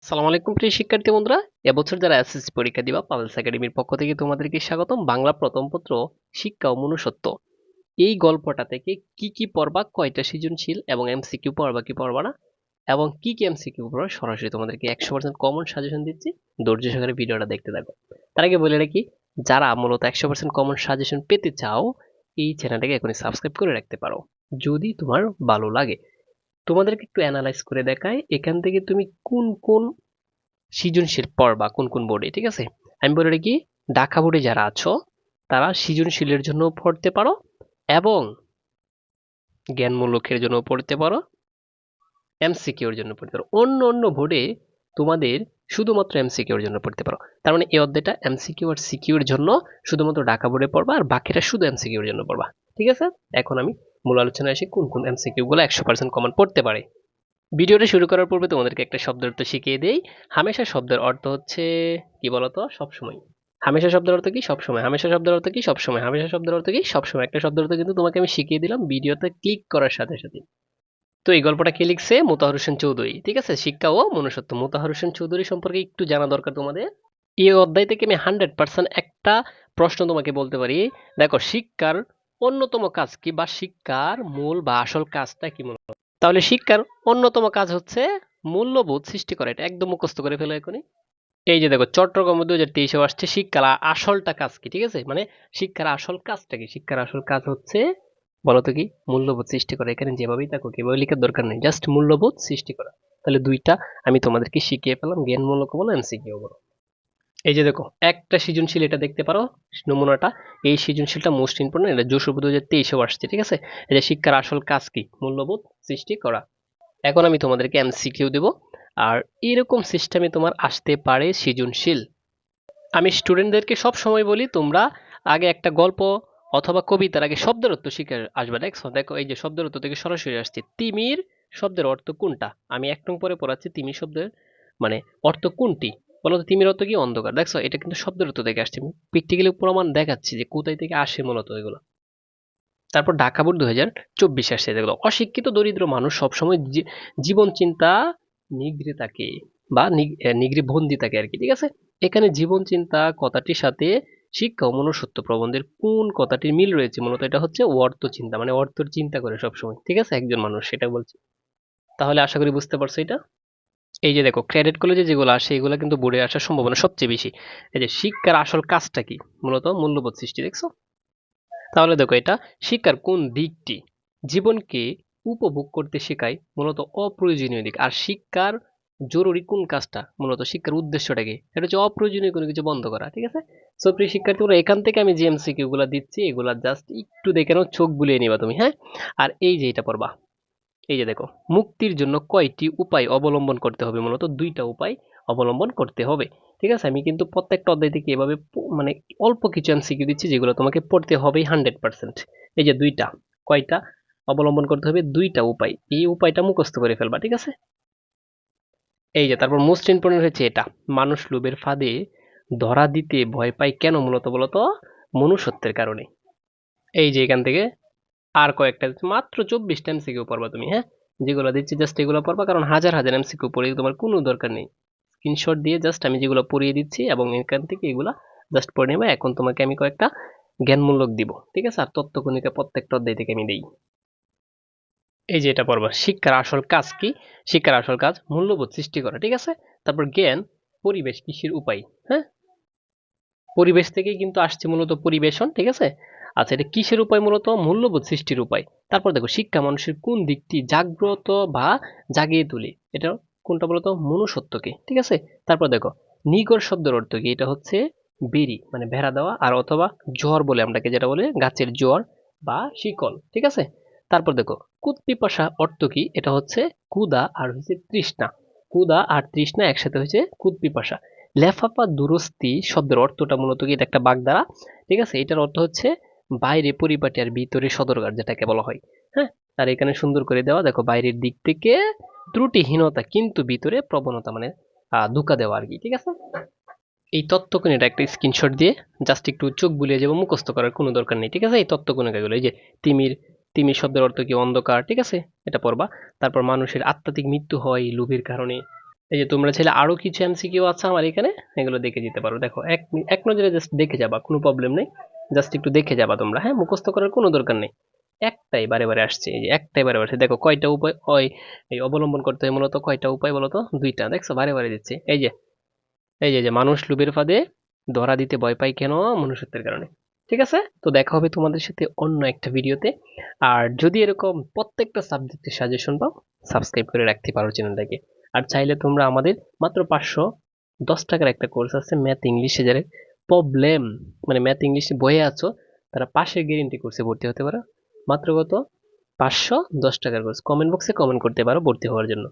সালাম আলাইকুম প্রিয় শিক্ষার্থী বন্ধুরা, এবছর যারা এসএসসি পরীক্ষা দিবা পালস একাডেমির পক্ষ থেকে তোমাদেরকে স্বাগতম। বাংলা প্রথম পত্র শিক্ষা ও মনুষ্যত্ব এই গল্পটা থেকে কি কি পড়বা, কয়টা সৃজনশীল এবং এমসিকিউ পড়বা কি পড়বা না, এবং কি কি এমসিকিউ পড়বা সরাসরি তোমাদেরকে 100% কমন সাজেশন দিচ্ছি। ধৈর্য সহকারে ভিডিওটা দেখতে থাকো। তার আগে বলে রাখি, যারা মূলত 100% কমন সাজেশন পেতে চাও এই চ্যানেলটাকে এখনই সাবস্ক্রাইব করে রাখতে পারো যদি তোমার ভালো লাগে। তোমাদেরকে একটু অ্যানালাইজ করে দেখায় এখান থেকে তুমি কোন কোন সৃজনশীল পড়বা কোন কোন বোর্ডে, ঠিক আছে? আমি বলে রাখি, ঢাকা বোর্ডে যারা আছো তারা সৃজনশীলের জন্য পড়তে পারো এবং জ্ঞানমূলকের জন্য পড়তে পারো, এমসিকিউর জন্য পড়তে পারো। অন্য অন্য বোর্ডে তোমাদের শুধুমাত্র এমসিকিউর জন্য পড়তে পারো। তার মানে এই অধ্যায়টা এমসিকিউ আর সিকিউর জন্য শুধুমাত্র ঢাকা বোর্ডে পড়বা, আর বাকিটা শুধু এমসিকিউর জন্য পড়বা, ঠিক আছে? এখন আমি মূল আলোচনায় আসি কোন কোন এমসিকিউ গুলো 100% কমন পড়তে পারে। ভিডিওটা শুরু করার পূর্বে তোমাদেরকে একটা শব্দের অর্থ শিখিয়ে দেই। হামেশা শব্দের অর্থ হচ্ছে কি বলতো? সবসময়। হামেশা শব্দের অর্থ কি? সবসময়। হামেশা শব্দের অর্থ কি? সবসময়। হামেশা শব্দের অর্থ কি? সবসময়। একটা শব্দের অর্থ কিন্তু তোমাকে আমি শিখিয়ে দিলাম ভিডিওতে ক্লিক করার সাথে সাথে। তো এই গল্পটা কে লিখছে? মোতাহার হোসেন চৌধুরী, ঠিক আছে? শিক্ষা ও মনুষ্যত্ব। মোতাহার হোসেন চৌধুরী সম্পর্কে একটু জানা দরকার তোমাদের। এই অধ্যায় থেকে আমি 100% একটা প্রশ্ন তোমাকে বলতে পারি। দেখো, শিক্ষার অন্যতম কাজ কি, বা শিক্ষার মূল বা আসল কাজটা কি? তাহলে শিক্ষার অন্যতম কাজ হচ্ছে মূল্যবোধ সৃষ্টি করা। এটা একদম মুখস্থ করে ফেলো এখনই। এই যে দেখো, চট্টগ্রাম 2023 আসছে শিক্ষার আসলটা কাজ কি, ঠিক আছে? মানে শিক্ষার আসল কাজটা কি? শিক্ষার আসল কাজ হচ্ছে বলতো কি? মূল্যবোধ সৃষ্টি করা। এখানে যেভাবেই থাকুক এভাবে লেখার দরকার নেই, জাস্ট মূল্যবোধ সৃষ্টি করা। তাহলে দুইটা আমি তোমাদেরকে শিখিয়ে পেলাম, জ্ঞানমূলক বলো এমসিকিউ বলো। এই যে দেখো, একটা সৃজনশীল এটা দেখতে পারো নমুনাটা। এই সৃজনশীলটা মোস্ট ইম্পর্টেন্ট, এটা যশোর 2023 আসছে, ঠিক আছে? এই যে শিক্ষার আসল কাজ কি? মূল্যবোধ সৃষ্টি করা। এখন আমি তোমাদেরকে এমসিকিউ দেব, আর এরকম সিস্টেমে তোমার আসতে পারে সৃজনশীল। আমি স্টুডেন্টদেরকে সব সময় বলি, তোমরা আগে একটা গল্প অথবা কবিতার আগে শব্দের অর্থ শিখে আসবে। দেখো দেখো, এই যে শব্দের অর্থ থেকে সরাসরি আসছে তিমির শব্দের অর্থ কোনটা। আমি এক নং পরে পড়াচ্ছি তিমির শব্দের মানে অর্থ কোনটি। বলো তো, তিমির অর্থ কি? অন্ধকার। দেখছো, এটা কিন্তু শব্দের অর্থ থেকে আসছে। আমি প্র্যাকটিক্যালি প্রমাণ দেখাচ্ছি যে কোথায় থেকে আসে মূলত এগুলো। তারপর ঢাকা বোর্ড 2024 আসছে, যেগুলো অশিক্ষিত দরিদ্র মানুষ সবসময় জীবন চিন্তা নিগড়ে থাকে, বা নিগড়ে বন্দি থাকে আর কি, ঠিক আছে? এখানে জীবন চিন্তা কথাটির সাথে শিক্ষা ও মনুষ্যত্ব প্রবন্ধের কোন কথাটির মিল রয়েছে? মূলত এটা হচ্ছে অর্থ চিন্তা, মানে অর্থের চিন্তা করে সবসময়, ঠিক আছে? একজন মানুষ, সেটা বলছে। তাহলে আশা করি বুঝতে পারছো এটা। এই যে দেখো, ক্রেডিট কলেজে যেগুলো আসে এগুলো কিন্তু বোর্ডে আসার সম্ভাবনা সবচেয়ে বেশি। এই যে শিক্ষার আসল কাজটা কি? মূলত মূল্যবোধ সৃষ্টি, দেখছো? তাহলে দেখো, এটা শিক্ষার কোন দিকটি জীবনকে উপভোগ করতে শেখায়? মূলত অপ্রয়োজনীয় দিক। আর শিক্ষার জরুরি কোন কাজটা? মূলত শিক্ষার উদ্দেশ্যটা কি? এটা হচ্ছে অপ্রয়োজনীয় কোনো কিছু বন্ধ করা, ঠিক আছে? সো প্রিয় শিক্ষার্থী, তোমরা এখান থেকে আমি যে এমসিকিউ গুলা দিচ্ছি এগুলা জাস্ট একটু দেখে নাও, চোখ বুলিয়ে নিবা তুমি, হ্যাঁ? আর এই যে এটা পড়বা, এই যে দেখো, মুক্তির জন্য কয়টি উপায় অবলম্বন করতে হবে? মূলত দুইটা উপায় অবলম্বন করতে হবে, ঠিক আছে? আমি কিন্তু প্রত্যেকটা অধ্যায় থেকে এভাবে মানে অল্প কিছু এমসিকিউ দিচ্ছি যেগুলো তোমাকে পড়তে হবেই 100%। এই যে দুইটা, কয়টা অবলম্বন করতে হবে? দুইটা উপায়। এই উপায়টা মুখস্থ করে ফেলবা, ঠিক আছে? এই যে তারপর মোস্ট ইম্পর্টেন্ট হচ্ছে এটা, মানুষ লোভের ফাঁদে ধরা দিতে ভয় পায় কেন? মূলত বলতো মনুষ্যত্বের কারণে। এই যে এখান থেকে আর কয়েকটা মাত্র 24টা এমসিকিউ পড়বা তুমি, হ্যাঁ? যেগুলো দিচ্ছি জাস্ট এগুলো পড়বা, কারণ হাজার হাজার এমসিকিউ পড়ে তোমার কোনো দরকার নেই। স্ক্রিনশট দিয়ে জাস্ট আমি যেগুলো পড়িয়ে দিচ্ছি এবং এখান থেকে এগুলা জাস্ট পড়ে নেবে। এখন তোমাকে আমি কয়েকটা জ্ঞানমূলক দিব, ঠিক আছে? আর তত্ত্বকণিকা প্রত্যেকটা অধ্যায় থেকে আমি দেই। এই যে এটা পড়বা, শিক্ষার আসল কাজ কি? শিক্ষার আসল কাজ মূল্যবোধ সৃষ্টি করা, ঠিক আছে? তারপর জ্ঞান, পরিবেশ কৃষির উপায়, হ্যাঁ? পরিবেশ থেকেই কিন্তু আসছে মূলত পরিবেশন, ঠিক আছে? আচ্ছা, এটা কিসের উপায়? মূলত মূল্যবোধ সৃষ্টির উপায়। তারপর দেখো, শিক্ষা মানুষের কোন দিকটি জাগ্রত বা জাগিয়ে তোলে? এটা কোনটা বলতো? মনুষ্যত্বকে, ঠিক আছে? তারপর দেখো, নিগর শব্দের অর্থ কি? এটা হচ্ছে বেরি, মানে ভেড়া দেওয়া, আর অথবা জ্বর বলে আমরাকে, যেটা বলে গাছের জ্বর বা শিকল, ঠিক আছে? তারপর দেখো, কুৎপিপাসা অর্থ কি? এটা হচ্ছে ক্ষুধা আর হচ্ছে তৃষ্ণা। ক্ষুধা আর তৃষ্ণা একসাথে হচ্ছে কুৎপিপাসা। লেফাফা দুরস্তি শব্দের অর্থটা মূলত কি? এটা একটা বাগধারা, ঠিক আছে? এটার অর্থ হচ্ছে বাইরে পরিপাটি আর ভিতরে সদরঘাট, যেটাকে বলা হয়, হ্যাঁ? আর এখানে সুন্দর করে দেওয়া, দেখো, বাইরের দিক থেকে ত্রুটিহীনতা কিন্তু ভিতরে প্রবণতা, মানে ধোঁকা দেওয়া আর কি, ঠিক আছে? এই তত্ত্বকণিটা একটা স্ক্রিনশট দিয়ে জাস্ট একটু চোখ বুলিয়ে যাবো, মুখস্থ করার কোনো দরকার নেই, ঠিক আছে? এই তত্ত্বকণিকাগুলো, এই যে তিমির, তিমির শব্দের অর্থ কি? অন্ধকার, ঠিক আছে? এটা পড়বা। তারপর মানুষের আত্মাতিক মৃত্যু হয় লোভের কারণে। এই যে তোমরা চাইলে আরো কিছু এমসিকিউ আছে আমার এখানে, এগুলো দেখে যেতে পারো। দেখো এক নজরে জাস্ট দেখে যাবা, কোনো প্রবলেম নেই। জাস্ট একটু দেখে যাবা তোমরা, হ্যাঁ, মুখস্থ করার কোনো দরকার নেই। একটাই বারে বারে আসছে, এই যে একটাই বারে বারে আসছে। দেখো কয়টা উপায় ওই এই অবলম্বন করতে হয়, মূলত কয়টা উপায় বলো তো? দুইটা। দেখছো বারে বারে দিচ্ছে। এই যে মানুষ লোভের ফাঁদে ধরা দিতে ভয় পায় কেন? মনুষ্যত্বের কারণে। ঠিক আছে, তো দেখা হবে তোমাদের সাথে অন্য একটা ভিডিওতে। আর যদি এরকম প্রত্যেকটা সাবজেক্টের সাজেশন পাও, সাবস্ক্রাইব করে রাখতে পারো চ্যানেলটাকে। আর চাইলে তোমরা আমাদের মাত্র 510 টাকার একটা কোর্স আছে ম্যাথ ইংলিশে, যারা প্রবলেম মানে ম্যাথ ইংলিশে বয়ে আছো, তারা পাশের গ্যারেন্টি কোর্সে ভর্তি হতে পারো। মাত্র কত? 510 টাকার কোর্স। কমেন্ট বক্সে কমেন্ট করতে পারো ভর্তি হওয়ার জন্য।